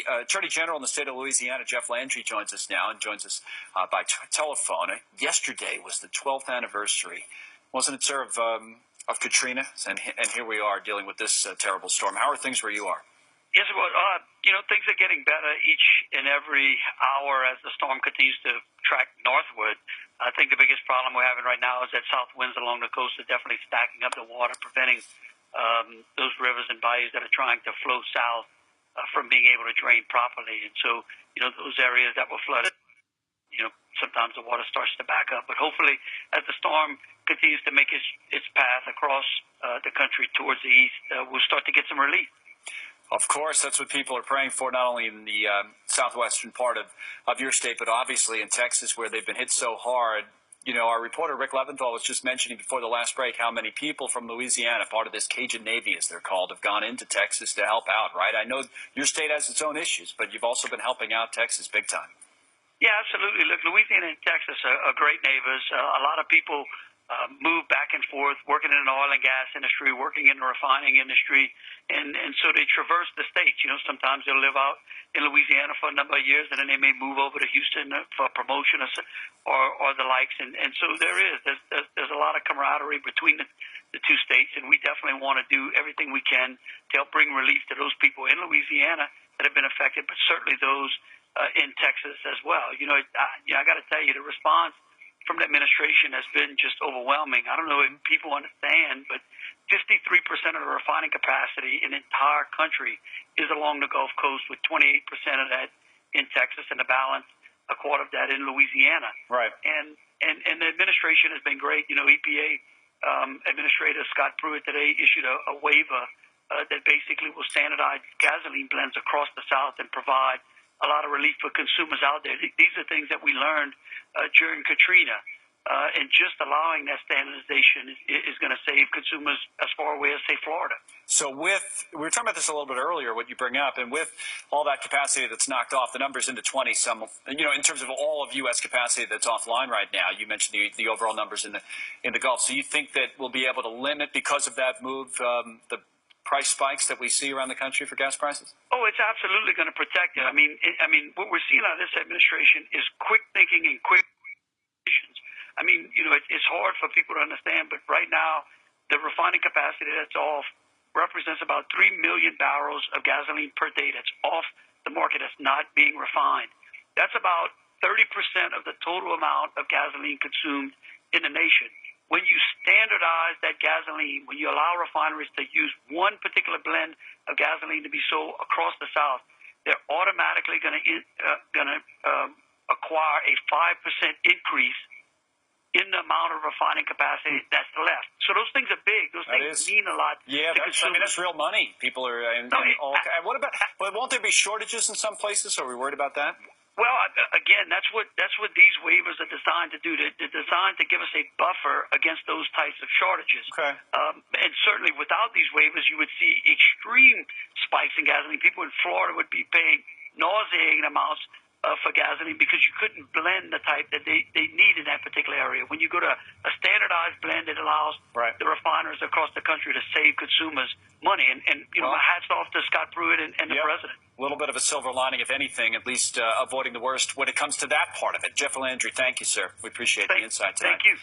Attorney General in the state of Louisiana, Jeff Landry, joins us now and joins us by telephone. Yesterday was the 12th anniversary, wasn't it, sir, of Katrina? And here we are dealing with this terrible storm. How are things where you are? Yes, well, things are getting better each and every hour as the storm continues to track northward. I think the biggest problem we're having right now is that south winds along the coast are definitely stacking up the water, preventing those rivers and bayous that are trying to flow south from being able to drain properly. And so, those areas that were flooded, sometimes the water starts to back up. But hopefully, as the storm continues to make its path across the country towards the east, we'll start to get some relief. Of course, that's what people are praying for, not only in the southwestern part of your state, but obviously in Texas, where they've been hit so hard. Our reporter, Rick Leventhal, was just mentioning before the last break how many people from Louisiana, part of this Cajun Navy, as they're called, have gone into Texas to help out, right? I know your state has its own issues, but you've also been helping out Texas big time. Yeah, absolutely. Look, Louisiana and Texas are great neighbors. A lot of people move back and forth, working in the oil and gas industry, working in the refining industry, and so they traverse the states. Sometimes they'll live out in Louisiana for a number of years, and then they may move over to Houston for promotion or the likes. And so there's a lot of camaraderie between the two states, and we definitely want to do everything we can to help bring relief to those people in Louisiana that have been affected, but certainly those in Texas as well. I got to tell you, the response from the administration has been just overwhelming. I don't know if people understand, but 53% of the refining capacity in the entire country is along the Gulf Coast, with 28% of that in Texas and the balance, a quarter of that in Louisiana. Right. And the administration has been great. EPA Administrator Scott Pruitt today issued a waiver that basically will standardize gasoline blends across the South and provide a lot of relief for consumers out there. These are things that we learned during Katrina, and just allowing that standardization is going to save consumers as far away as, say, Florida. So we were talking about this a little bit earlier, what you bring up, and with all that capacity that's knocked off, the number's into 20 some, in terms of all of U.S. capacity that's offline right now. You mentioned the overall numbers in the Gulf. So you think that we'll be able to limit, because of that move, the price spikes that we see around the country for gas prices? Oh, it's absolutely going to protect it. I mean, what we're seeing out of this administration is quick thinking and quick decisions. I mean, it's hard for people to understand, but right now, the refining capacity that's off represents about 3 million barrels of gasoline per day that's off the market, that's not being refined. That's about 30% of the total amount of gasoline consumed in the nation. When you standardize that gasoline, when you allow refineries to use one particular blend of gasoline to be sold across the South, they're automatically going to acquire a 5% increase in the amount of refining capacity that's left. So those things are big. Those things mean a lot. Yeah, that's real money. People are. What about? But won't there be shortages in some places? Are we worried about that? Well, again, that's what these waivers are designed to do. They're designed to give us a buffer against those types of shortages. Okay. And certainly without these waivers, you would see extreme spikes in gasoline. People in Florida would be paying nauseating amounts for gasoline because you couldn't blend the type that they need in that particular area. When you go to a standardized blend, it allows the refiners across the country to save consumers money. And my hat's off to Scott Pruitt and the president. A little bit of a silver lining, if anything, at least avoiding the worst when it comes to that part of it. Jeff Landry, thank you, sir. We appreciate the insight tonight. Thank you.